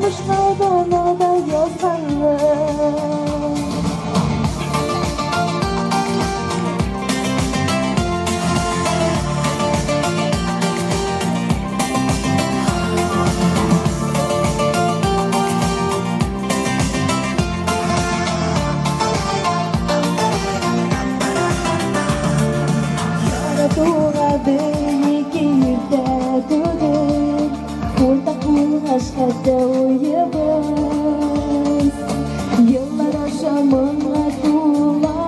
yazmışlardan o da yazganlar. Tuğa beni girde durur, ortak aşkta uyuyabız. Yıllar aşamına tuğla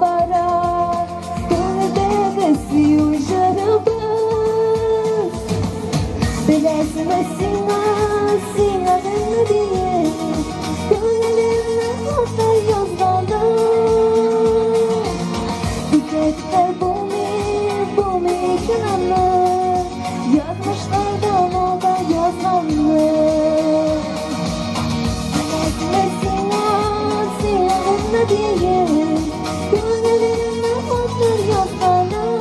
varar, gönülde besi uçarabız. Bilesine sina dönme diye, gönüllerine hatta yazmalar. Diketler bu mekanlar, yazmışlardan o da yazanlar. Sina onunla diye, gönüllerine hazır yazmalar.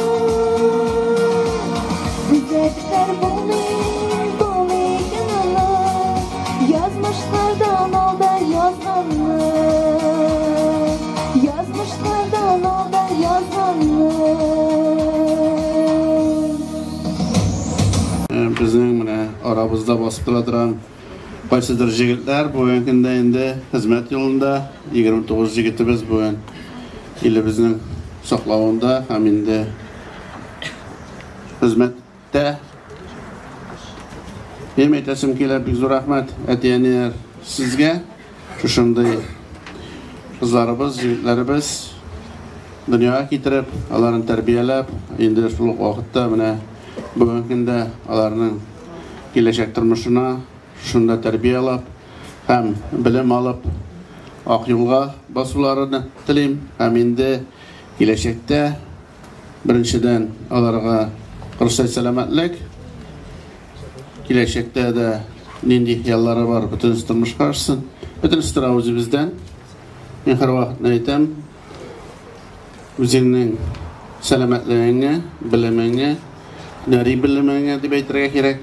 Diketler bu mekanlar, yazmışlardan o da yazanlar. Yazmışlardan o da yazanlar. Bizning mana aramızda basıp turadigan qaysidir jigitlar bu kunda endi xizmat yo'lida 29 jigitimiz bu elimizning saqlovunda ham endi xizmatda. Men aytasim kelib biz rahmat aytaylar sizga. Shunday qizlarimiz, yigitlarimiz dunyoga keltirib, ularni tarbiyalab, endi shu vaqtda mana bugungi kunda ularning kelajak turmushini shunda tarbiyalab, ham bilim olib, oq yo'lga bosularini tilayman. Ham endi kelajakda birinchidan ularga qirshak salomatlik, kelajakda da nindi xayollari bor, butun turmush qarshsin, butun o'zimizdan. Men har vaqt aytam, o'zingning salomatligingga, bilimingga, nari bilimingga deb aytishga kerak.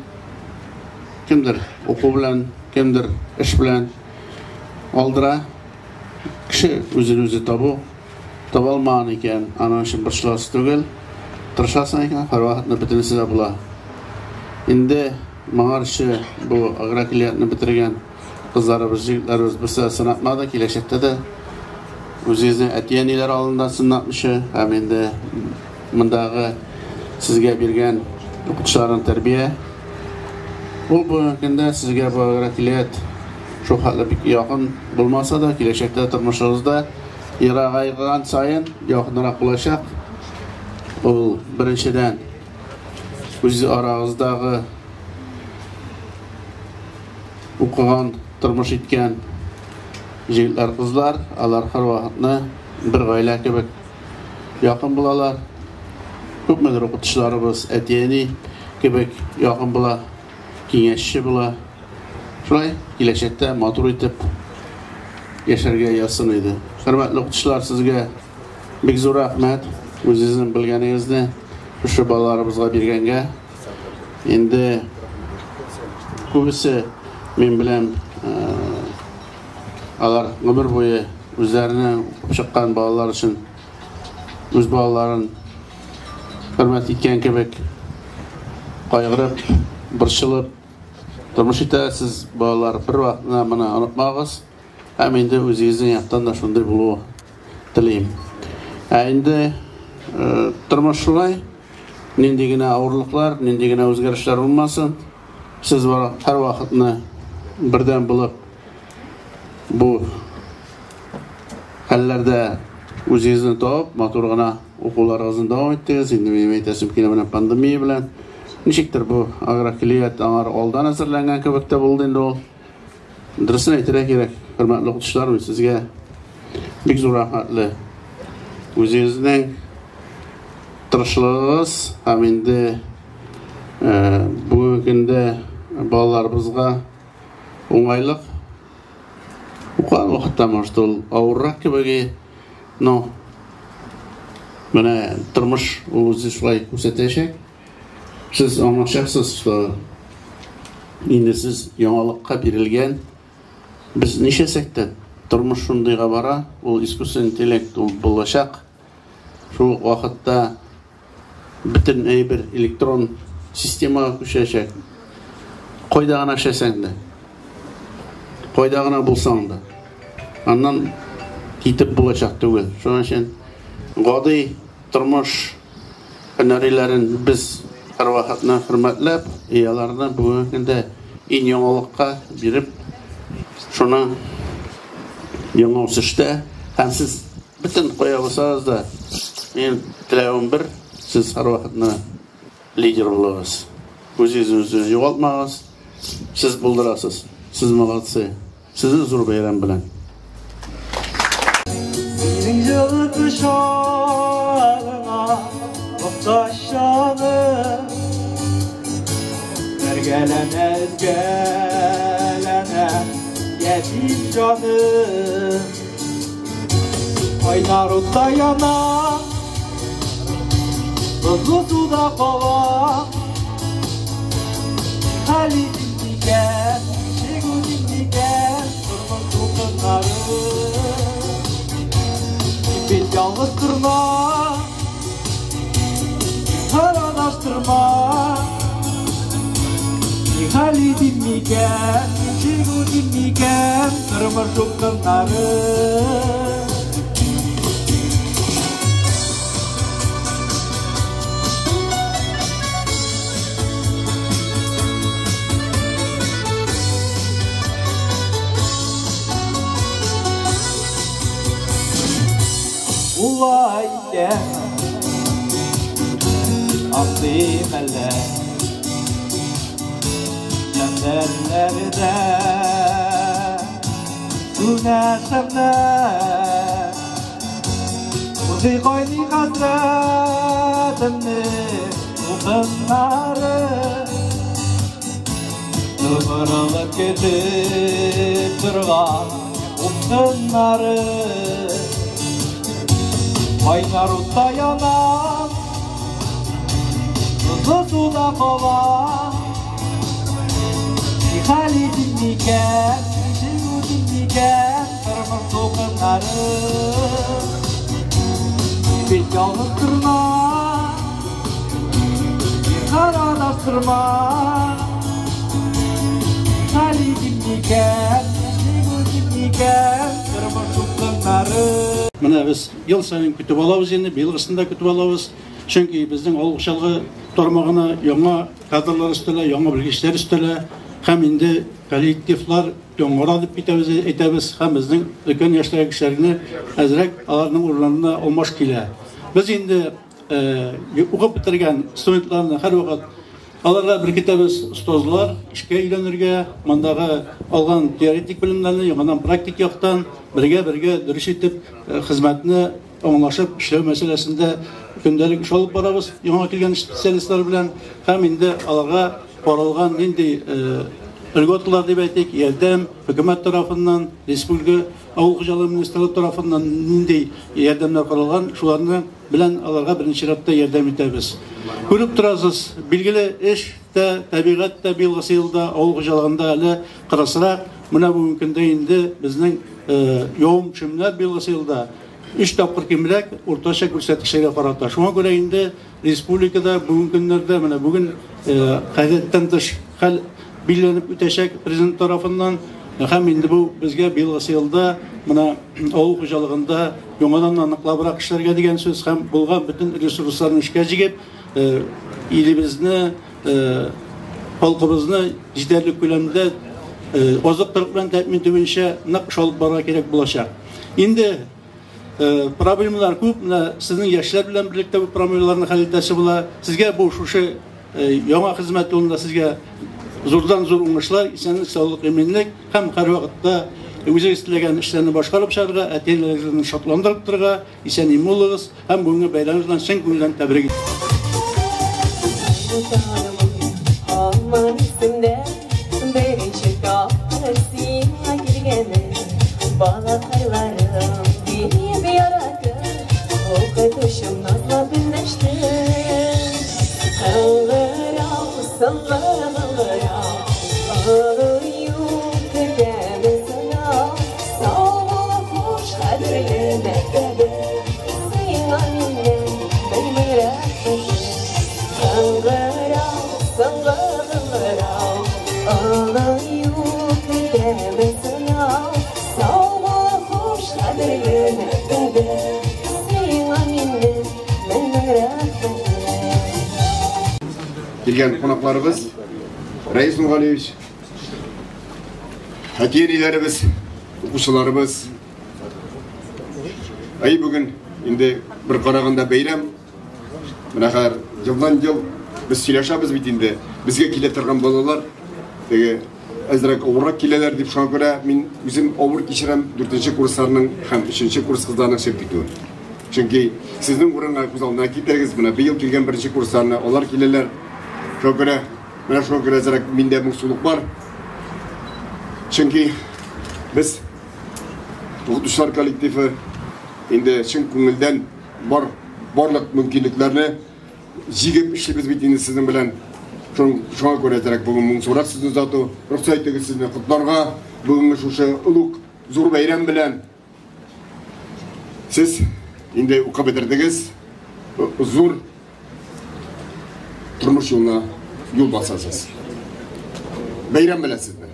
Kimdir o'quv bilan, kimdir ish bilan oldira. Kishi o'zini topa olmagan ekan, ana shu bir shlos tugul, tirishasan ekan, har vaqtni bitinsa bo'la. Endi ma'arshi bu agrokliyatni bitirgan qizlarimiz, yigitlarimiz bo'lsa sinatmadi, kelajakda da o'zingizning atiyanilar oldindan sinatmishi, ham endi bundağı sizga bergan o'qitishlarning tarbiya. Bu kunda sizga bu agrokliyat shu haqda yaqin bo'lmasa-da, kelajakda turmushingizda yirag'aygan sayin yaqinroq bo'lacak. Bu birinchidan o'z orang'izdagi o'qigan, turmush etgan yigitlar, qizlar, ular har vaqtni bir oila kabi yaqin bo'lalar. Ko'pmedir o'qitishlarimiz atiyani kabi yaqin bo'la, kengashchi bo'la. Shulay kelajakda motor etib yasharga yazsin edi. Hurmatli o'qitishlar, sizga bek zo'r rahmat. O'zingizning bilganingizni shu bolalarimizga berganga. Endi ko'pisi men bilan ular umr bo'yi o'zlarini o'qib chiqqan bolalar uchun o'z bolalarini hurmat etgan kabi qayg'urib, birshilib turmush etasiz. Bolalar bir vaqtda mana unutmag'iz. Ham endi o'zingizning yapdan da shunday bo'luvi tilayman. Endi turmush shulay, nendigina og'irliklar, nendigina o'zgarishlar bo'lmasin. Siz har vaqtni birdan bo'lib bu hallarda o'zingizni topib, motorgina o'quvlaringizni davom etdingiz. Endi men aytasim kelgan pandemiya bilan nechikdir bu agrokliyat oldin hazırlangan kabakda bo'ldi. Endi u Dirsin aytira kerak. Hurmatli o'qituvchilarim, sizga bek zo'r rahmatli. O'zingizning tirishligingiz ham endi bugungi kunda bolalarimizga o'ng'aylik. O'qigan vaqtda mashtul og'irroq kabagi mana turmush o'zi shulay ko'rsatishak. Siz anglashasiz, Indi siz яңалыкка бирелгән. Biz ничәсәк тә тормыш шундыйга бара, ул искусственный интеллект ул булачак. Шул вакытта бүтән әйбер электрон системага күчәчәк. Кайда гына эшләсәң дә, кайда гына булсаң да, аннан китеп булачак түгел. Шуның өчен гади тормыш һөнәрләрен без һәрвакытны хөрмәтләп, аларны бүгенге көндә иң яңалыкка биреп, шуны яңа үсештә һәм сез бүтән куябызсыз да, мен теләвем бер, сез һәрвакытны лидер булыгыз. Үзегезне югалтмагыз, сез булдырасыз. Сез молодцы. Сезне зур бәйрәм белән. Senin yılı kuşağına muhtaşanı Ergelene ezgelene yetim canı Aynar utta yana Hızlı suda kova Halidin diken, Şegudin diken Turmun tutunları Bir yalnız kırma Karadaştırma Nihali dinliken Şigu dinliken Tırmır çoktanları Ulayde Azim elle Cenderlerde Güneşemde Uzi koyni hasretimni Uğunları Tıvırılıp gidip durgan Uğunları Aynar utta yanan Hızlı suda kova Nihali dinliken Şigu dinliken Kırmır tokunları Bir yalnız kırma Bir kararlaştırma Nihali dinliken Şigu dinliken Kırmır tokunları Мына biz ел сайын күтіп алабыз енді, белгісінде күтіп алабыз. Çünkü біздің олғышалғы тормағына яңа кадрлар үстілі, яңа білгіштер үстілі, һәм енді коллективлар яңарадып етеміз, һәм біздің үлкен яшьтәге кішілеріне әзірек аларның орынlarına olмаш келе. Біз енді оқып бітірген студентларны һәр вакыт аларга bir китәбез ұстазлар, ішке өйрәнергә, мондағы алған теоретик білімләрне яңадан практик яктан бергә дөрес итеп хезмәтне аңлашып эшләү мәсьәләсендә көндәлек эш алып барабыз. Яңа килгән специалистлар белән һәм инде аларга каралган нинди өлгөтләр дип әйтик, ярдәм хөкүмәт тарафыннан, республика авыл хуҗалыгы министрлыгы тарафыннан нинди ярдәмнәр каралган, шуларны белән аларга беренче чиратта ярдәм итәбез. Күреп торасыз, билгеле эш тә, табигать тә билгесе елда авыл хуҗалыгында әле кырысрак, менә бүгенге көндә инде безнең yoğun çimler bilgisayarda 3 tapkır kimlik ortaşa gösterişlere karata. Şuna göre indi Respublikada bugün günlerde bugün kadetten dış hal bilinip öteşek prezident tarafından hem indi bu bizge bilgisayarda buna avul hocaligında yoğundan anıqlabırak işlerge degen söz hem bulgan bütün resurslarını işe jigip ilimizni halkımızını cidderlik ko'lamida oziq-turuq bilan ta'min etguncha naq ish olib borga kerak bo'lacak. Endi problemalar ko'p. Sizning yoshlar bilan birlikda bu problemalarni hal etish bilan sizga bu shu yangi xizmat yo'lida sizga zo'rdan zo'r o'ngishlar, insonlik, sog'lik, eminlik ham har vaqtda o'zingiz tilagan ishlarni boshqarib chiqarishga, ataylarni shodlantirib turishga, eson-omon bo'linglar ham bugungi bayramingiz bilan chin ko'ngildan tabrik etaman. Balaklarım beni bir yaradı, okutuşum nazla birleşti. Ağlara, sallara, Келген қонақтарыбыз, Раис Нұрғалиевич, әке-енелеріміз, оқушыларымыз. Бүгін енді бір қарағанда бейрам. Мынақар жылдан жыл біз сөйлешеміз битінде. Бізге келе тұрған балалар, әзірек ауырақ келелер деп шоң көре, мен өзім ауыр кешірем 4-ші курстарының һәм 3-ші курс қыздарының шептікті. Чөнки сіздің орынға көзалына кетеріңіз, мына биыл келген 1-ші курстарына олар келелер. Шоң көре, мына шоң көре әзірек менде мұңсулық бар. Чөнки біз оқытушылар коллективі енді шын көңілден барлық мүмкіндіктерді жегіп ішілбіз бетінде сіздің білен шоңа көре әзірек бүгін мұңсурақ сіздің зату рұқсат етегі сіздің құтларға бүгінгі шушы ұлық зор бәйрам білен сіз енді ұқа бітірдіңіз зор тұрмыш жолына yol басасыз. Бәйрам білен сізді.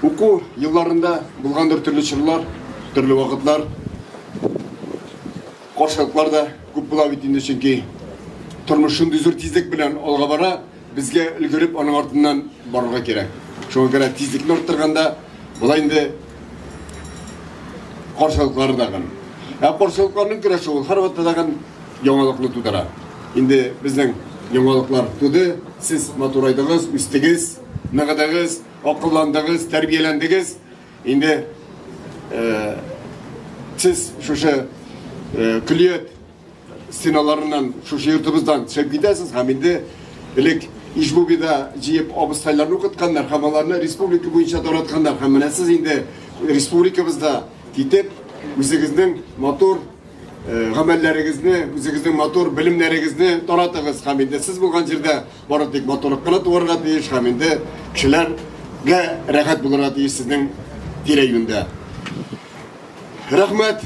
Оқу yıllarında bulgandır türlü çırlar, türlü vakitler, qarşılıklar da көп була битинде чөнки тормышын дүзүр тизлик белән алга бара, безгә өлгереп аның артыннан барырга кирәк. Шуңа күрә тизлекне арттырганда була инде qarşılıklары дагы. Qarşılıкларның көрәше ул һәрвакытта дагы яңалыклы тудыра. Инде безнең яңалыклар туды, сез матур айдыгыз, үстегез, нагадагыз, акылландыгыз, тәрбияләндегез. Инде siz şuşa külliyet sinalarından şuşa yurtımızdan çıkıp gidesiniz. Hem indi ilk İjbubida jiyip abıstaylarını okutkanlar, hamalarını Respublika boyunca doğratkanlar. Hem siz indi Respublikamızda gidip üzerinizden motor amellerinizni, üzerinizden motor bilimlerinizni doğratınız. Hem indi siz bulgan yerde baratık motorluklarına doğurga deyiş. Hem indi kişilerge rahat bulurga deyiş sizin direyinde. Rahmet,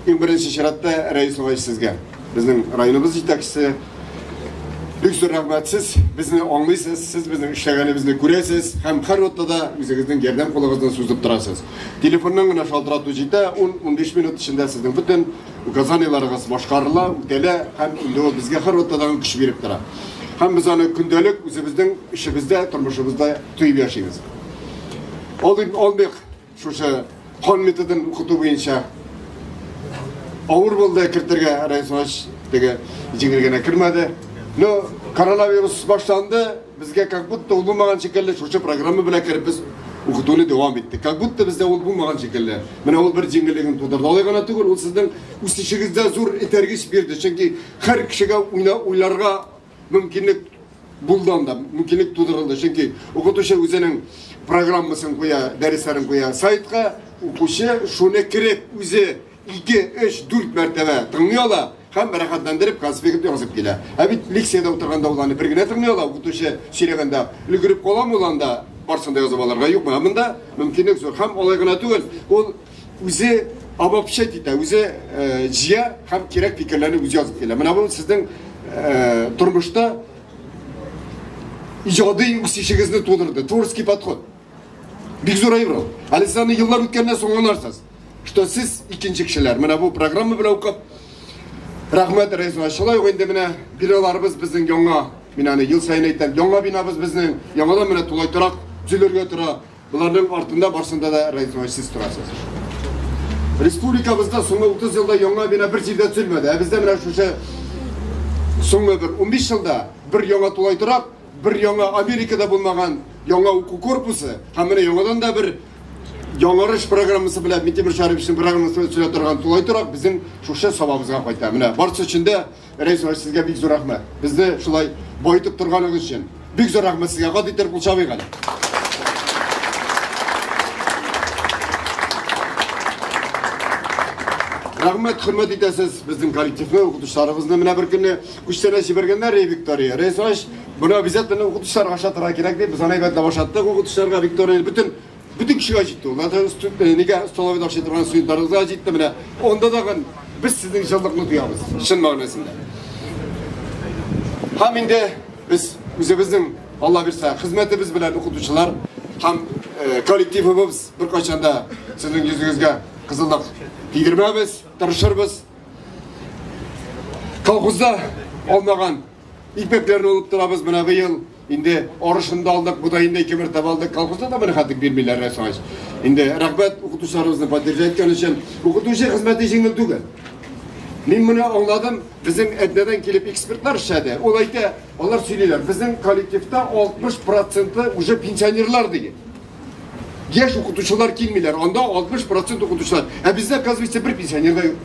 en birinci şaratta Reis Oğay sizge. Bizim rayonumuz yetakçısı. Büyük zor rahmetsiz, bizni anlıyorsunuz, siz bizim işleğenimizni görüyorsunuz. Hem her noktada üzerinizden gerden kolağınızdan süzüp durasınız. Telefonun şaltıratı 10-15 minut içinde sizin bütün kazanılarınız başkarıla, ötele, hem o bizge her noktadan güç verip dura. Hem biz onu gündelik üzerinizden işimizde, turmuşumuzda tüyüp yaşayınız. Olmayık şu Kan metodun okutu boyunca ağır buldu kirtirge Reis Oğay jеңілгene kirmedi. Koronavirus başlandı, bizge как будто olmagan şekilde şu programı bile kirip biz okutunu devam ettik. Как будто bizde olmagan şekilde. Mene ol bir jеңілігін tudurdu. Olay gana tugul, ol sizden üstüşігізde zor etergiç berdi. Çünkü her kişiге oylarga mümkünlük buldandı, mümkünlük tuduruldu. Çünkü okutuşu özünün programmasını koya, derslerini koya, saytga okuşu şuna kirip özü 2-3-4 mertebe tınlıyorlar. Hem rahatlandırıp konspektini yazıp gele. Abi leksiyada oturganda olanı bir güne tınlıyorlar. Okutuşu söylegende ülgürüp kolam olanda barsında yazıp alarga yok mu? Amında mümkünlük zor. Hem olaygına tügül, ol özü abapşet ite, özü jiya hem kerek fikirlerini özü yazıp gele. Mena bu sizden turmuşta icadi üstüşігізді тудырды. Творческий подход. Бик зор айбрал. Али сізаны yıllar өткеннен соң аңларсыз. Что сіз икенчі кішілер. Мына бұл программа біле оқып. Рахмет Reis Oğay. Шолай ойында мына биналарыбыз біздің яңа, мен ел сайын айтам, яңа бинабыз біздің яңадан мына тулай тұрақ, түзелерге тұра. Бұлардың артында барсында да Reis Oğay сіз тұрасыз. Республикабызда соңғы 30 жылда яңа бина бір жерде түзелмеді. Бізде мына шушы соңғы бір 15 жылда бір яңа тулай тұрақ, bir яңа Америкада болмаған яңа оқу корпусы, һәм менә яңадан да bir яңарыш программасы белән Митимир Шариповичның программасы сөйләп торган тулай торак безнең шушы сабабызга кайта. Менә барысы өчен дә Reis Oğay сезгә бик зур рәхмәт. Безне шулай байтып торганыгыз өчен бик зур рәхмәт сезгә. Гади Теркул Шабыйга. Рәхмәт, хөрмәт итәсез безнең коллективны, укытучыларыбызны. Менә бер көнне күчтәнә җибәргәннәр Виктория. Reis Oğay bunu обязательно укытучыларга аша кирәк дип, без аны әйбәтләп ашаттык. Укытучыларга Виктория bütün kişiye җитте. Ул да нигә столовыйда ашый торган студентларга җитте. Менә онда дагы biz sizin жылдыкны туябыз, шын мәгънәсендә. Һәм инде biz үзебезнең Алла бирсә хезмәтебез белән укытучылар һәм коллективыбыз бер кайчанда сезнең йөзегезгә кызыллык тидермәбез, тырышырбыз. Колхозда алмаган ипекләрне алып торабыз менә быел. Инде арышында алдык, будайында 2 мәртәбә алдык. Колхозда да менә хәтик бирмиләр рәсәгә. Инде рәхмәт укытучыларыбызны поддержать иткән өчен. Укытучы хезмәте җиңел түгел. Мин моны аңладым. Безнең әднәдән килеп экспертлар эшләде. Ул әйтә, алар сөйлиләр. Безнең коллективта 60% уже пенсионерлар диген. Яшь укытучылар килмиләр. Анда 60% укытучылар. Ә бездә оказывается бер пенсионер да юк.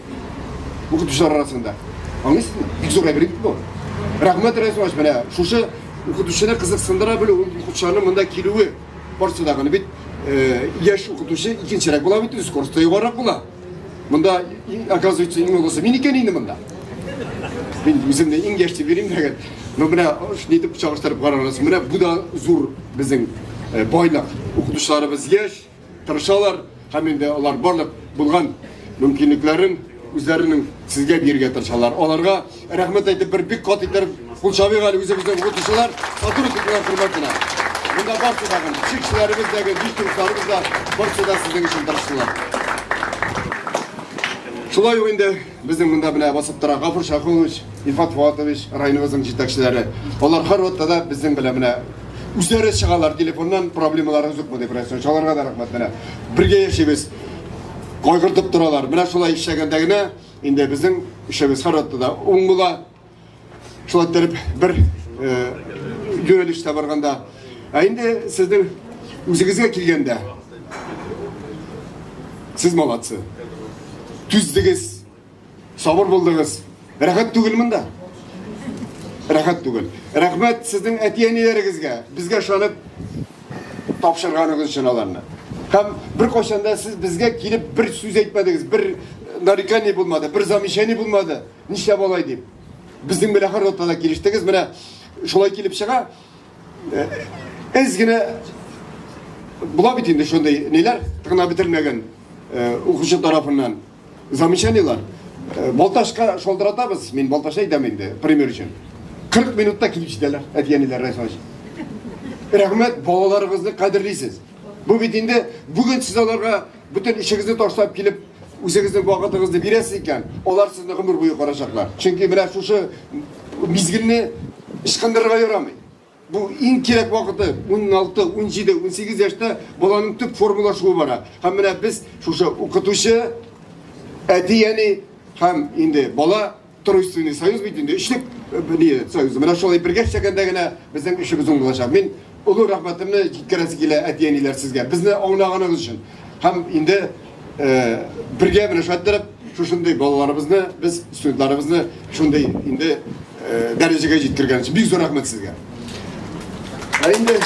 Укытучылар арасында. Аңлыйсызмы? Бик зур әбрик бу. Рәхмәт рәсәгә менә шушы укытучыны кызыксындыра белү, укытучыларның монда килүе барсы да гына бит яшь укытучы икенчерәк була бит, скоросты югарырак була. Монда оказывается иң олысы мин икән инде монда. Мин үземне иң яшьте бирим дигән. Ну менә шунитеп чагыштырып карагыз. Менә бу да зур безнең байлык. Укытучыларыбыз яшь, тырышалар, һәм инде алар барлык булган мөмкинлекләрен үзләренең сезгә бирергә тырышалар. Аларга рәхмәт әйтеп бер бик кат итеп кул чабыйк әле үзебезнең укытучылар, матур укытучылар хөрмәтенә. Монда барсы да шикшләребездәге диструктарыбыз да барсы да сезнең өчен тырыштылар. Шулай ук инде безнең монда белә басып тора Гафур Шахович, Илфат Фуатович, районыбызның җитәкчеләре. Алар һәрвакытта да безнең белән менә үзләре чыгалар, телефоннан проблемаларыбыз юкмы дип әйтәләр. Аларга да рәхмәт менә. Бергә яшибез. Кайгыртып торалар. Менә шулай эшләгәндә генә инде безнең эшебез һәрвакытта да уң була. Шулай итеп бер юнәлештә барганда, инде сезнең үзегезгә килгәндә сез молодцы. Түздегез, сабыр булдыгыз. Рәхәт түгел монда. Рәхәт түгел. Рәхмәт сезнең әти-әниләрегезгә, безгә шанып тапшырганыгыз өчен аларны. Һәм бер кайчанда сез безгә килеп бер сүз әйтмәдегез, бер нарекание булмады, бер замечание булмады. Нишләп алай дип. Безнең белән һәрвакытта да килештегез. Менә шулай килеп чыга. Әз генә була бит инде шундый ниләр, тыгына бетермәгән укучы тарафыннан замечаниелар. Балташка шолдыратабыз. Мин Балташ әйтәм инде, пример өчен. 40 минутта килеп җитәләр, әти-әниләр рәсәгә. Рәхмәт, балаларыгызны кадерлисез. Бу бит инде бүген сез аларга бүтән ишегезне ташлап килеп, үзегезнең вакытыгызны бирәсез икән, алар сезне гомер буе карашаклар. Чөнки менә шушы мизгелне ишкындырырга ярамый. Бу иң кирәк вакыты 16, 17, 18 яшьтә баланың төп формулашуы бара. Һәм менә без шушы укытучы, әти-әни һәм инде бала тройственный союз бит инде эшлек союз. Менә шулай бергә эшләгәндә генә безнең эшебез уң булачак. Мин улы рәхмәтемне җиткерәсе килә әти-әниләр сезгә. Безне аңлаганыгыз өчен. Һәм инде бергә менә шулай шушындай балаларыбызны, без студентларыбызны шундай инде дәрәҗәгә җиткергән өчен бик зур рәхмәт сезгә. Инде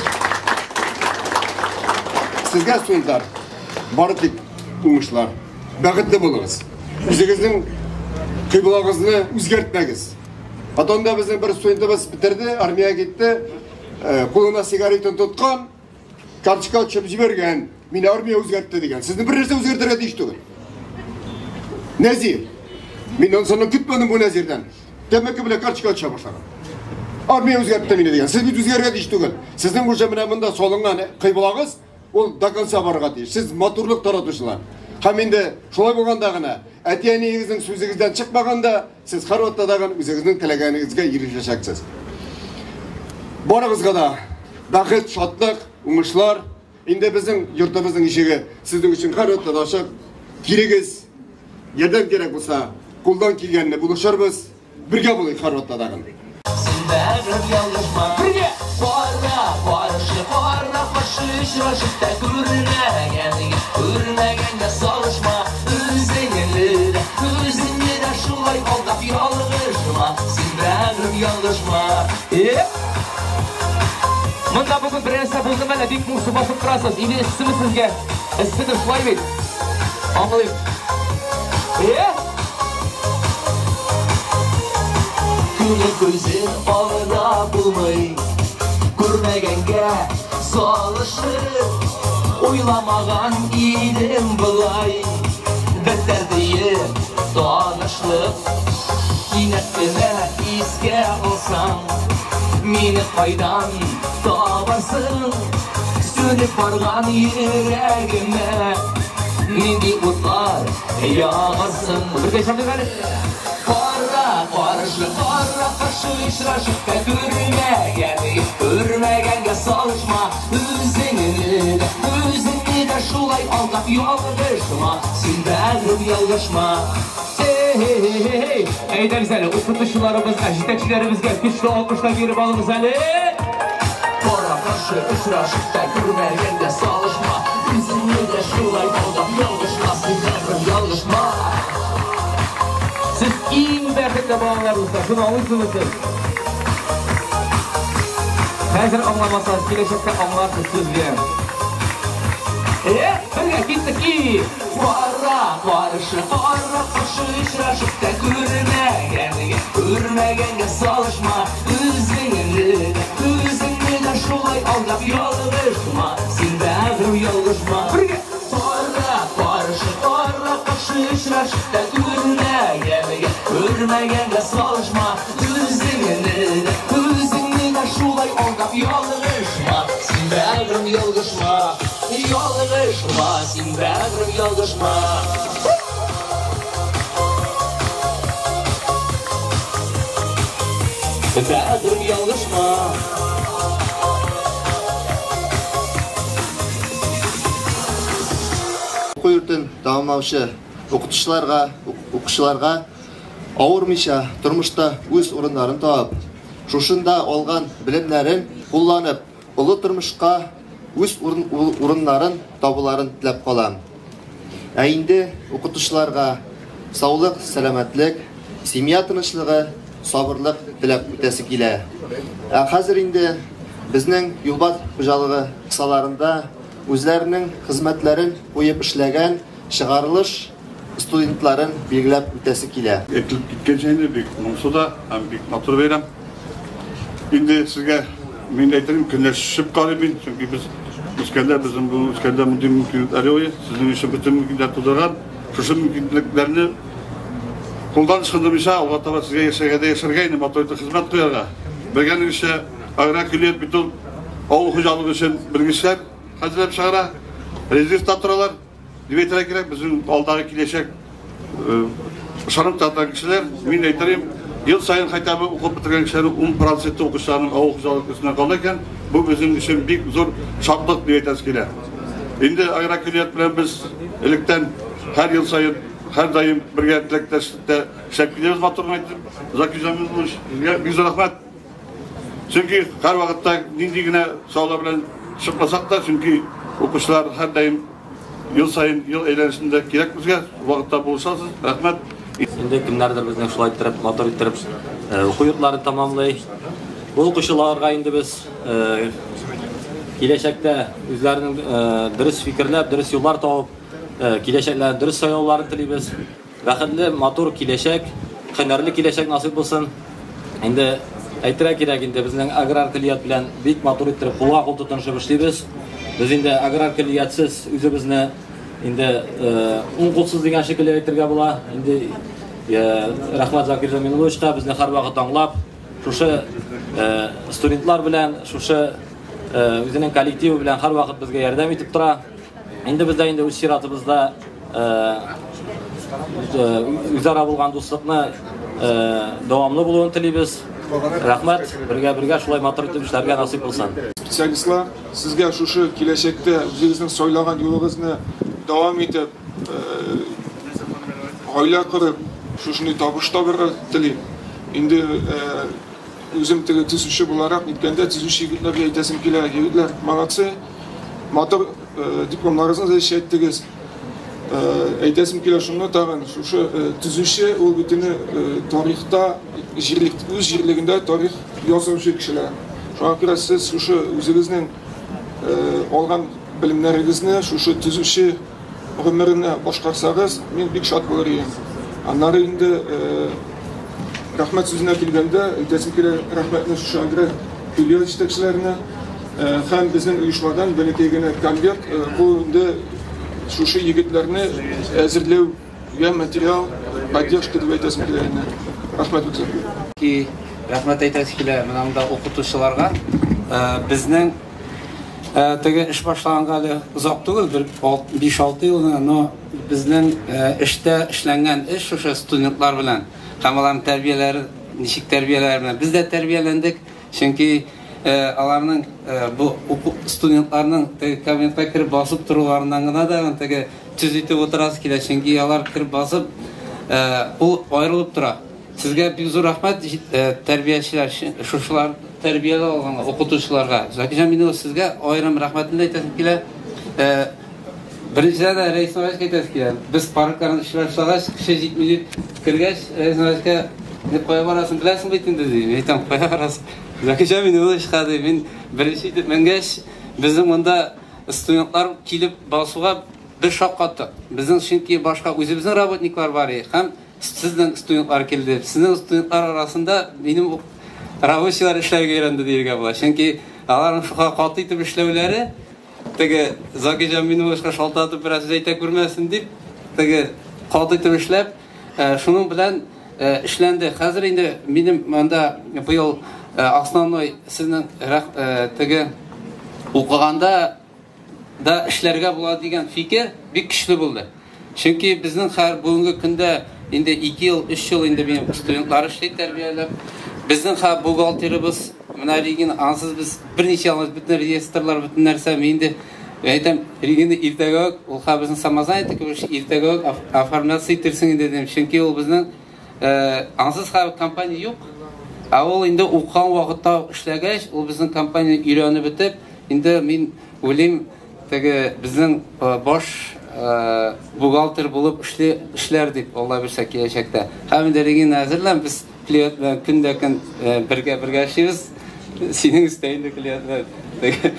сезгә студентлар бары тик уңышлар, бәхетле булыгыз. Үзегезнең кыйблагыгызны үзгәртмәгез. Атонда безнең бер студентыбыз битерде, армиягә китте, кулына сигаретын тоткан, карточка чып җибәргән. Мин армия үзгәртте дигән. Сезне бер нәрсә үзгәртергә тиеш түгел. Нәзир. Мин аны көтмәдем бу Нәзирдән. Тәмәке белән карточка чыга башлаган. Армия үзгәртте мине дигән. Сез бит үзгәргә тиеш түгел. Сезнең уже менә монда салынган кыйблагыгыз, ул до конца барырга тиеш. Сез матурлык таратучылар. Һәм инде шулай булганда гына, әти-әнигезнең сүзегездән чыкмаганда, сез һәрвакытта да үзегезнең теләгәнегезгә ирешәсез. Барыгызга да бәхет, шатлык, уңышлар. Инде безнең йортыбызның ишеге сезнең өчен һәрвакытта да ачык. Кирегез, ярдәм кирәк булса, кулдан килгәнне булышырбыз. Бергә булыйк һәрвакытта да. Birge barışı barına faşış raşıkta Görünmegende salışma Özünü de şulay aldap yalgışma Sen benim yalgışma Mında bugün birinse buldum hele bik musu basıp durasız İni issimi sizge İssini şulay bit Anlayayım Gözün ağına bulmayı Görmegenge salışır Oylamagan idim bulay Beter deyip Tanışlık Yinetine iske olsam Meni qaydan tabarsın Sönüp bargan yüreğime Nindi utlar yağarsın Bir geçemde beni Kara karşı işraşıp da Görmegenge salışma Özünü de şulay aldap yalgışma Sen bägrim yalgışma Hey Eyderiz eli okutuşularımızga, jitekçilerimizge güçlü alkışlar girip alınız eli Kara karşı işraşıp da görmegenge salışma Özünü de şulay aldap yalgışma Sen bägrim yalgışma Siz iyi berketli bağlarınızda şunu alırsınız. Hazır anlamasanız gelecekte anlarsınız sizden. Birge gittik iyi. Kara karşı işraşıp da görmegenge salışma Özünü de şulay aldap yalgışma Sen bägrim yalgışma Birge Kara karşı işraşıp da Görmegenge salışma Özünü de şulay aldap yalgışma Sen bägrim yalgışma Sen bägrim yalgışma Bägrim yalgışma Оқу йортын тамамлаушы оқушыларға ауырмыйша тұрмышта өз орындарын тауып, шушында алған білімдерін қолданып, ұлы тұрмышқа өз орындарын табуларын тілеп қалам. Әйінді оқытушыларға саулық, сәлемәтлік, семья тынычлығы, сабырлық тілеп өтесі келе. Қазір инде біздің юлбат қожалығы қысаларында үзләренең хезмәтләрен куеп эшләгән чыгарылыш студентларын билгеләп үтәсе килә. Ekilip gitkençeyinde bik Mumsu'da hem bik natır verem. Şimdi sizge min eyterim künleşip kalibin. Çünkü biz İskender bizim bu İskender müdüm mümkünlikleri oyu. Sizin için bütün mümkünlikler tutargan. Şu mümkünliklerini kuldan çıkındırmışa Allah Teala sizge yaşargayını motorita hizmet koyarga. Bergenin işe agrar külliyet bütün oğul hocalığı için bilgisayar hazırlayıp çağıra. Rezil tatlıralar. Dibetere gerek bizim alдағы келешек шарым тартқан кісілер мен айтарым ел сайын қайтабы оқып бітірген кісілердің 10% оқушыларының ауыл қожалық ісінен қалды екен. Бұл bizim үшін бик зор шаттық деп айтасыз келе. Енді агрокүллият білен біз еліктен әр ел сайын әр дайым бірге тілектестікте шәп келеміз моторын айтып. Закизамыз бик зор рахмет. Çünkü her vakitte dindigine sağla bilen çıkmasak da çünkü оқушылар әр дайым yıl sayın yıl eğlencesinde gerek bizge vakitte buluşasız. Rahmet. Şimdi kimlerdir bizden şulay ettirip, motor ettirip оқу yurtları tamamlay. Bu оқушыларға енді biz келешекте özlerinin dürüst fikirlep, dürüst yollar taup, келешекlerinin dürüst sayılarını tileybiz. Vakitli, motor келешек, hünerli келешек nasip olsun. Şimdi aytira kerak endi bizning agrar külliyat bilan bek motor ettirib qo'lga qo'l tutunishib ishlaymiz. Biz endi agrar külliyatsiz o'zimizni endi unqulsiz degan shaklda aytirga bo'la. Endi rahmat Zakir Zaminovичка bizni har vaqt anglab, shusha studentlar bilan, shusha o'zining kollektivi bilan har vaqt bizga yordam etib tura. Endi bizda endi o'z shiratimizda o'zaro bo'lgan do'stlikni davomli bo'lishini tilaymiz. Rahmat, birga şulay motor etib ishlarga nasib bo'lsin. Spesialistlar, sizga shu kelajakda o'zingizning so'ylagan yo'lingizni davom etib, oila qurib, shuni topishni tilayman. Endi o'zim tuzuvchi bo'laroq aytganda, tuzuvchi yigitlarga aytasim keladi, yigitlar, молодцы. Motor diplomlaringizni aytdingiz. Aytasim keladi shuni tag'in, shu tuzuvchi o'lgutini tarixda o'z yerligida tarix yozuvchi kishilar. Şuna göre siz şu özünüzün olgan bilimlerinizle şu tüzüşü ömrüne başkarsanız ben bir şart bulayım. Anları indi rahmet sözüne gelgende, desin ki rahmetli şu agrar külliyat iştekçilerine hem bizim uyuşmadan beni tegine konvert bu indi şu yigitlerini hazırlayıp материал, поддержка деп айтасым келеді. Рахмет үлкен. Рахмет айтасым келеді мынаңда оқытушыларға. Біздің теге іш башлағанға әлі ұзақ түгел, 5-6 ел, но біздің іште ішленген іш ұшы студентлар білен, қамаларын тәрбиелері, нешік тәрбиелері білен. Біз де тәрбиелендік, чөнки аларның студентларның кабинетқа кіріп басып тұруларынан ғына да түзетіп отырасы келеді, чөнки алар кіріп басып бұл айырылып тұра. Сізге бик зор рахмет тәрбиешілер, шушылар тәрбиелі алған оқытушыларға. Закижан Минулов сізге айрым рахметімді айтасым келе. Біріншіден де Рейс Новачқа айтасым келе. Біз парктарын ішілер шағаш, кіші жетмейді кіргеш, Рейс Новачқа қоя барасын білесің бейтінді деймін. Айтам, қоя барасын. Закижан Минулов шығады. Мен бірінші менгеш біздің мұнда студентлар келіп басуға біз шақ қаттық. Біздің шынки башқа өзіміздің работниклар бар ей. Хам сіздің студентлар келді. Сіздің студентлар арасында менің рабочийлар ішләуге үйренді дейірге болады. Чөнки аларның шуға қаты етіп ішләулері теге Закижан Минуловқа шалтатып біраз әйтә күрмәсен деп теге қаты етіп ішләп, шуның белән ішленді. Хәзер инде минем монда быел основной сіздің теге оқығанда да ішләргә болады деген фикер бик көчле булды. Чөнки безнең бүгенге көндә инде 2 ел, 3 ел инде мен студентлар эшләп тәрбияләп, безнең бухгалтерыбыз менә регин ансыз без берничә ел бөтен реестрлар, бөтен нәрсә инде әйтәм, регинде иртәгә ул безнең самозание тикеш иртәгә оформляться итерсең инде дидем. Чөнки ул безнең ансыз компания юк. Ул инде укыган вакытта эшләгәч, ул безнең компания өйрәнеп бетеп, инде мин уйлыйм теге безнең баш бухгалтер булып эшләр дип Алла бирсә киләчәктә. Һәм инде регин әзерләм, без клиент белән көндә-көн бергә эшлибез. Синең өстәйдә клиент белән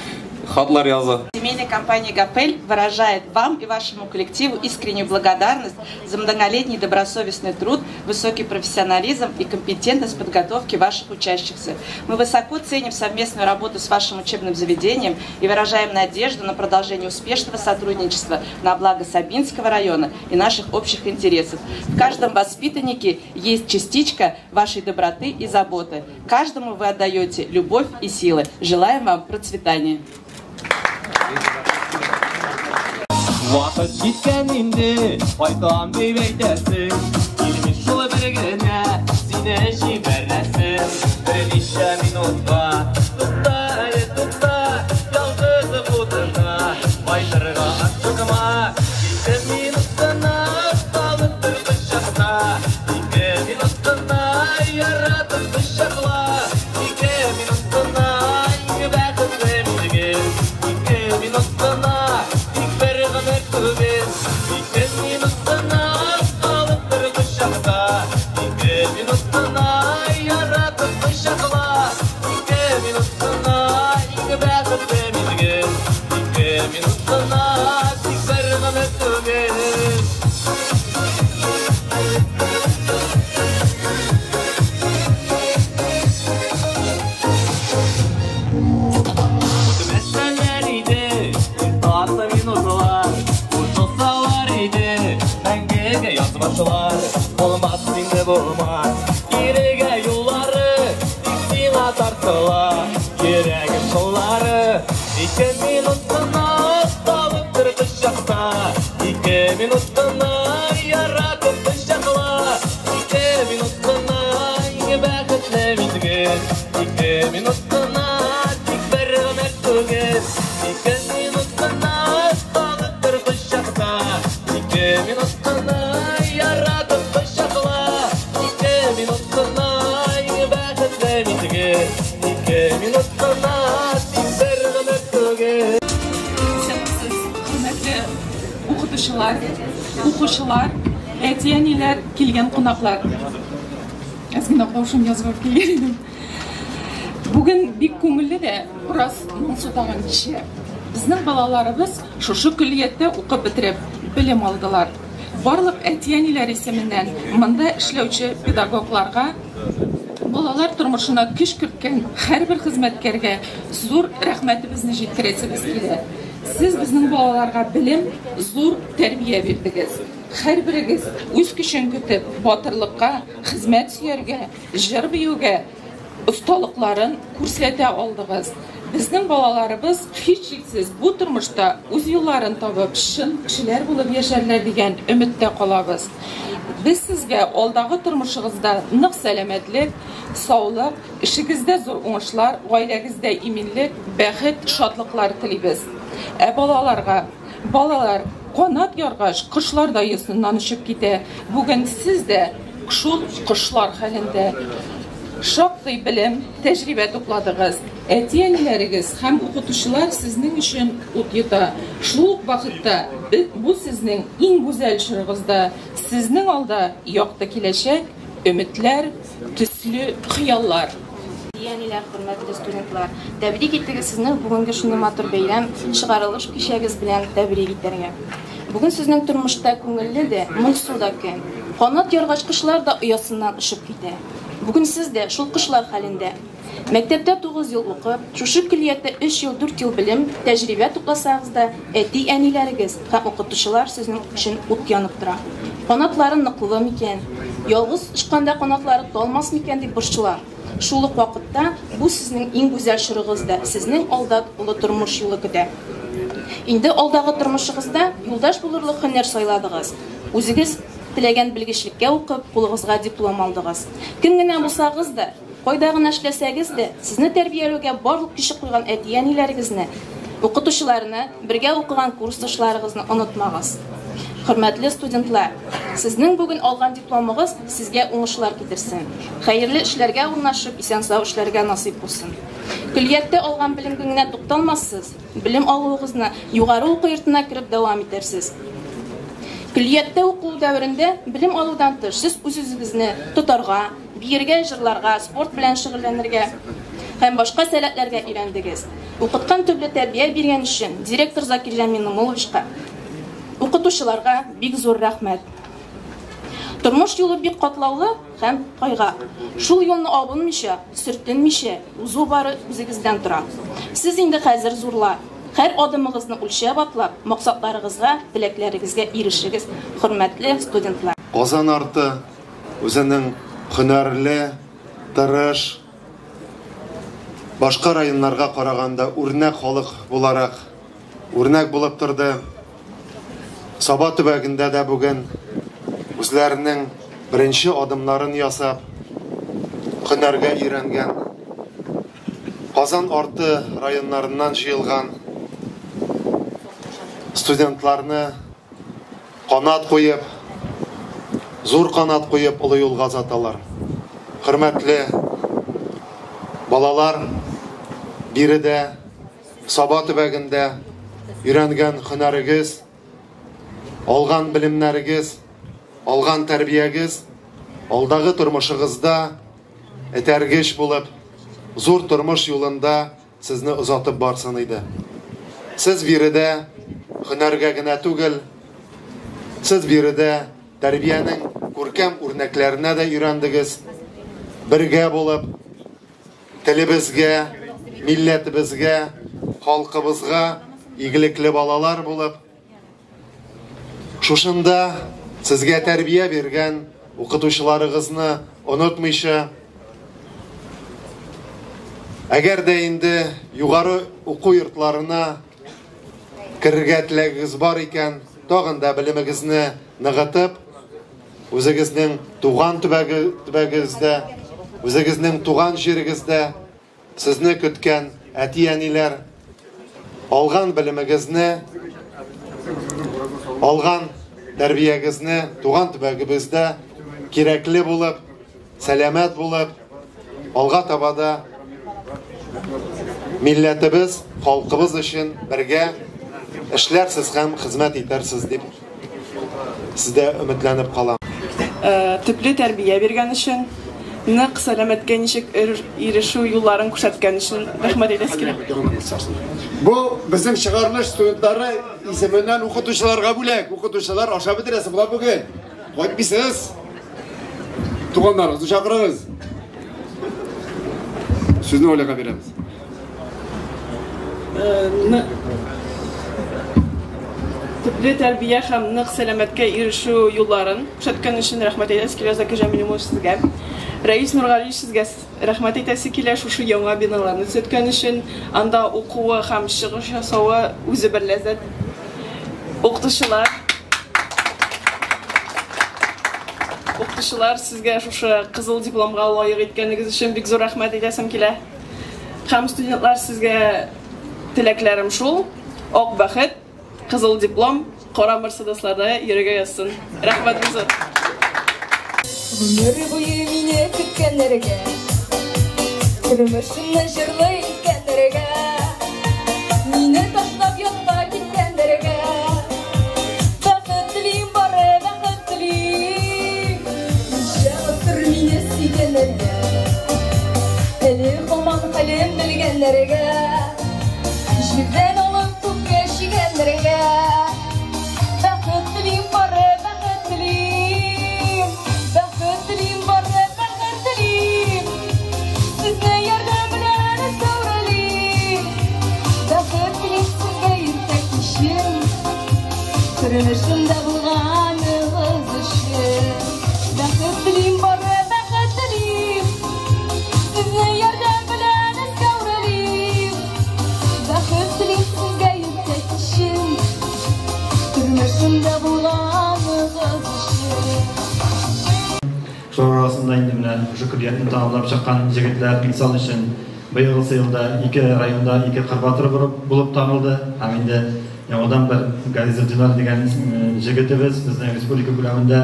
хатлар яза. Семейная компания «Гапель» выражает вам и вашему коллективу искреннюю благодарность за многолетний добросовестный труд, высокий профессионализм и компетентность подготовки ваших учащихся. Мы высоко ценим совместную работу с вашим учебным заведением и выражаем надежду на продолжение успешного сотрудничества на благо Сабинского района и наших общих интересов. В каждом воспитаннике есть частичка вашей доброты и заботы. Каждому вы отдаете любовь и силы. Желаем вам процветания. Вакыт җиткән инде, кайтам дип әйтәсең. Килмиш шул бер генә, сине җибәрәсең. Берничә минутка, тукта, ялгыз утырма, кайтырга чыкма. 2 минуттана, калып бер кычакта. 2 минуттана, яратып кычакла. 2 минуттана, бәхетле мизгел. 2 минуттана, olmaz sinde bulmaz. Kirege yolları, diktina tartıla. Kirege solları, 2 minutuna dalıp bir dışakta. 2 minutuna yaratıp dışakla. 2 minutuna bәхетле мизгел. 2 minutuna tik bir ömür tügel. 2 minutuna dalıp bir dışakta. 2 minutuna Оқушылар, әтиәниләр, килгән кунаклар. Әзгенә каушым язып килгән. Бүген бик күңелле дә, урас моңсудаган кичә. Безнең балаларыбыз шушы көллияттә укып бетереп, белем алдылар. Барлык әтиәниләр исеменнән монда эшләүче педагогларга, балалар тормышына көч керткән һәрбер хезмәткәргә зур рәхмәтебезне җиткерәсебез килә. Siz bizning bolalarga bilim, zo'r tarbiya berdingiz. Her biriniz üz kişin kütüp, batırlıkka, hizmet suyerge, jır büyüge, ustalıkların kurslete aldığız. Bizning balalarımız hiç şeksiz bu turmuşda öz yollarını tapıp şın kişiler bulup yaşarlar degan ümitde qolabız. Biz sizge oldağı turmuşunuzda nıq selametlik, sağlık, işinizde zor oңushlar, oilangizde iminlik, baxit, şadlıklar tileybiz. Balalar qanat yarğaç qışlarda yesinden uçup gide. Bugün siz de şul qışlar halinde şaklı bilim, tecrübe topladınız. Etiyenleriniz hem okutuşular sizin için utyuta. Şuluk vakitte bu sizin en güzel çırğızda. Sizin alda yokta kileşek, ümitler, tüslü hıyallar. Etiyenler, hürmetli studentlar, tebrik ettiğiniz sizin bugünkü şunday matur beylem, çıkarılış kişiyiz bilen tebrik ettirge. Bugün sizin turmuşta köngüllü de, munsudaki, qanat yarğaç qışlar da uyasından ışıp gide. Bugün siz de şul qışlar halinde mektepte 9 yıl okup, şu külliyette 3 yıl 4 yıl bilim, tecrübe toplasanız da etiyenleriniz hem okutuşular sizin için ut yanıp dura. Qanatların nıqlı miken, yalğız çıkanda qanatları dolmaz miken deyip burçular. Şuluk vakitte bu sizin en güzel şırığızda, sizin aldat ulu turmuş yolu küde. Indi aldağı turmuşunuzda yoldaş bulurluk hüner sayladınız. Özünüz tilegen bilgiçlikке okup, kulağızga diplom aldınız. Kim gene bulsağız da, koydağın eşlesəgiz de, sizni terbiyelüge barlık kişi koygan etiyenilerinizni, okutuşlarını, birge okugan kursdaşlarınızı unutmağız. Hürmetli studentlar, sizning bugün algan diplomunuz sizge oңushlar getirsin. Hayırlı işlerge urnaşıp, isen-sağ işlerge nasip olsun. Külliyette algan bilimine to'xtalmassiz, bilim alığınızı yuqarı oku yurtuna kirib davam edersiz. Külliyette oku davrinde bilim aludan tış, siz özünüzni tutarga, birge jırlarga, sport bilen şıgıllanırga, hem başka selatlerge öyrendiniz. Okutkan töble terbiye bergen üçün direktor Zakir Jamil Numulovичқа, okutuşularga big zor rahmet. Turmuş yolu big qatlaulı hem qayga. Şul yolunu abunmuşa, sürtünmüşa, uzu barı özünüzden tura. Siz indi hazır zorlar. Her adımınızı ölçüye batlap, maksatlarınızga, dilekleringizge erişiniz. Hürmetli studentlar. Qozan artı özünün hünerli, tırış, başka rayonlarga qaraganda örnek halik bularak örnek bulup turdu. Sabah tübeginde de bugün özlerinin birinci adımlarını yasap, hünerge öğrengen, Qozan artı rayonlarından jıyılgan studentlarını kanat koyup, zor kanat koyup ulu yolga zatalar. Hürmetli balalar, biri de Sabah tübeginde öğrengen hünerigiz, algan bilimlerigiz, algan terbiyegiz, aldağı turmuşuğuzda etergeç bulup, zor turmuş yolunda sizni uzatıp barsın idi. Siz biri de hünerge gine tugil, siz biri de terbiyenin көркем örneklerine de öğrendigiz. Birge bulup, tilibizge, milletibizge, halkımızga iyilikli balalar bulup, şuşunda sizge terbiye bergen okutuşlarınızı unutmayışa, eğer de indi yukarı oku yurtlarına kirge tilegiz var iken, tağın da biliminizni nığıtıp, özünüzün tuğan tübegizde, özünüzün tuğan jirigizde sizni kütken etiyeniler algan biliminizni, algan terbiyegizni tuğan tübegimizde kerekli bulup, selamet bulup, alga tabada milletimiz, halkımız için birge işlersiz hem hizmet edersiz deyip sizde ümitlenip kalan. Tüplü terbiye bergen için, nıq selametke nişik erişu yolların kuşatken için rahmet eylesin. Bu bizim çıkarılış studentları isiminden okutuşlarga bülek. Okutuşlar aşağı bitiresi bulan bugün. Koymışsınız. Tuğanlarınızı çakırınız. Sözünü oylaga veremiz. Төпле тәрбия һәм нык сәламәткә ирешү юлларын күрсәткән өчен рәхмәт әйтәс килә Закир Җәмилов сезгә. Рәис Нургали сезгә рәхмәт әйтәсе килә шушы яңа биналарны төзеткән өчен, анда укуы һәм чыгыш ясавы үзе бер ләззәт. Укытучылар сезгә шушы кызыл дипломга лаек иткәнегез өчен бик зур рәхмәт әйтәсем килә. Һәм студентлар сезгә теләкләрем шул: ак бәхет, кызыл диплом, кара Мерседесларда йөрергә язсын. Рәхмәт зур. Гомер буе мине көткәннәргә, тормышымны җырлый иткәннәргә, мине ташлап ятка киткәннәргә, бәхет телим бары, бәхет телим, җылытыр мине сөйгәннәргә, әле һаман хәлем белгәннәргә, җирдән алып күккә чигәннәргә, бәхет телим бары, бәхет телим, бәхет телим бары, бәхет телим, сезне ярдәм белән сәүрәлим, бәхет телим сезгә иртәк өчен, тормышымда булганыгыз өчен, бәхет телим бары, бәхет телим, сезне ярдәм белән сәүрәлим, бәхет телим сезгә иртәк өчен, тормышымда булганыгыз өчен. Sonrasında indi менә şu külliятны тамамлап чыккан җегетләр мисал өчен быелгы елда 2 районда 2 кырбатыр булып танылды. Һәм инде яңадан бер Газизетдинар дигән җегетебез безнең республика күләмендә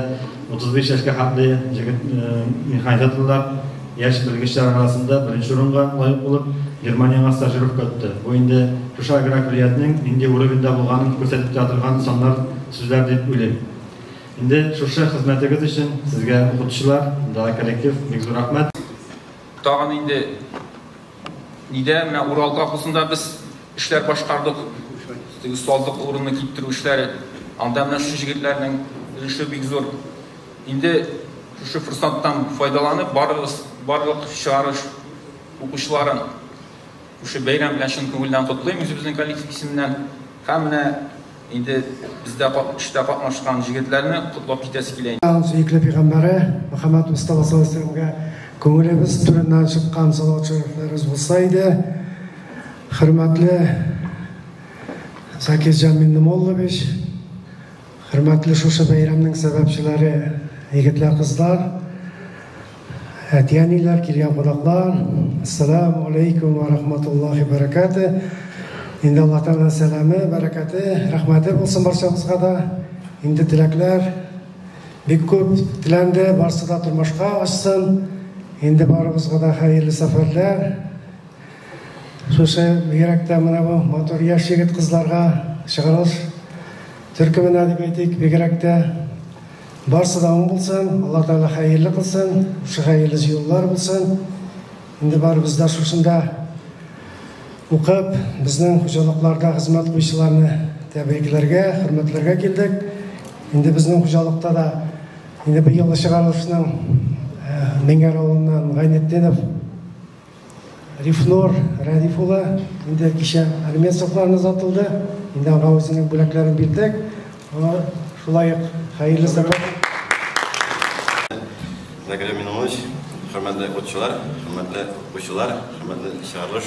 35 яшькә хәтле җегет механизаторлар яшь белгечләр арасында беренче урынга лаек булып Германияга стажировка үтте. Бу инде шушы агрокülliятның инде уровеньда булганын күрсәтеп торган саннар сүзләр дип уйлыйм. Инде шушы хезмәтегез өчен сезгә укытучылар, да коллектив бик зур рәхмәт. Тагын инде нидә менә Урал колхозында без эшләр башкардык. Осталык урынны китерү эшләре. Анда менә шу җегетләрнең өлеше бик зур. Инде шушы форсаттан файдаланып барлык чыгарыш укучыларын шушы бәйрәм белән чын күңелдән котлыйм үзебезнең коллектив исеменнән. Һәм менә инде бездә катнашкан җегетләрне котлап китәсе килә. Сөйкле пәйгамбәре Мөхәммәд Мустафа саллаллаһу алейһи ва сәлләмгә күңелебез түреннән чыккан салават-шәрифләребез булса иде. Хөрмәтле Закир Җәмилович, хөрмәтле шушы бәйрәмнең сәбәпчеләре, егетләр, кызлар, әтиәниләр, килгән кунаклар, ассаламу алейкум ва рахматуллахи ва баракаты. Инде Аллаһ Тәгалә сәламе, бәрәкәте, рәхмәте булсын барчабызга да. Инде теләкләр бик күп теләнде, барсы да тормышка ашсын. Инде барыбызга да хәерле сәфәрләр. Шушы бигрәк менә бу матур яшь егет кызларга чыгарыш төркеменә дип әйтик, бигрәк тә барсы да оң булсын, Аллаһ Тәгалә хәерле кылсын, шушы хәерле җыелулар булсын. Инде барыбыз да шушында укып, безнең хуҗалыкларда хезмәт кылучыларны тәбрикләргә, хөрмәтләргә килдек. Инде безнең хуҗалыкта да инде быел чыгарылышның Меңгәр авылыннан Гайнетдинов Рифнур Радиф улы инде кичә алимент сакларына озатылды. Инде аңа үзенең бүләкләрен бирдек. Шулай ук хәерле сәбәп. Закир Җәмилович, хөрмәтле укытучылар, хөрмәтле укучылар, хөрмәтле чыгарылыш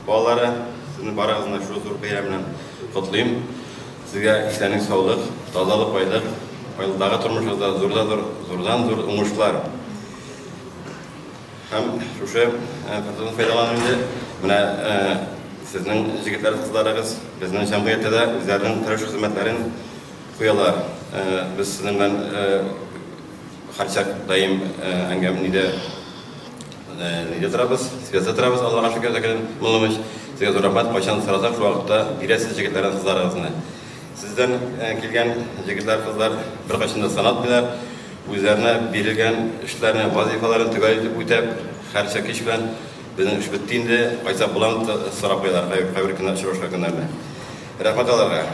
балалары, сезнең барыгызны шу зур бәйрәм белән котлыйм. Сезгә исәнлек, саулык, тазалык, байлык, тормышыгызда зурдан зур уңышлар. Һәм шушы фәрсәтен файдаланып инде менә сезнең җегетләр, кызларыгыз безнең җәмгыятьтә дә үзләренең тырыш хезмәтләрен куялар. Без сезнең белән һәрчак даим әңгәмәдә торабыз, связьдә торабыз. Аллаһка шөкер, Закир Җәмилович, сезгә зур рәхмәт. Кайчан сорасак, шу вакытта бирәсез җегетләрне, кызларыгызны. Сездән килгән җегетләр, кызлар беркайчан да санатмыйлар. Үзләренә бирелгән эшләрне, вазифаларын төгәл итеп үтәп, һәрчак кич белән безнең эш бетте инде, кайса буламы сорап куялар, кайбер көннәр очрашкан көннәрдә. Рәхмәт аларга.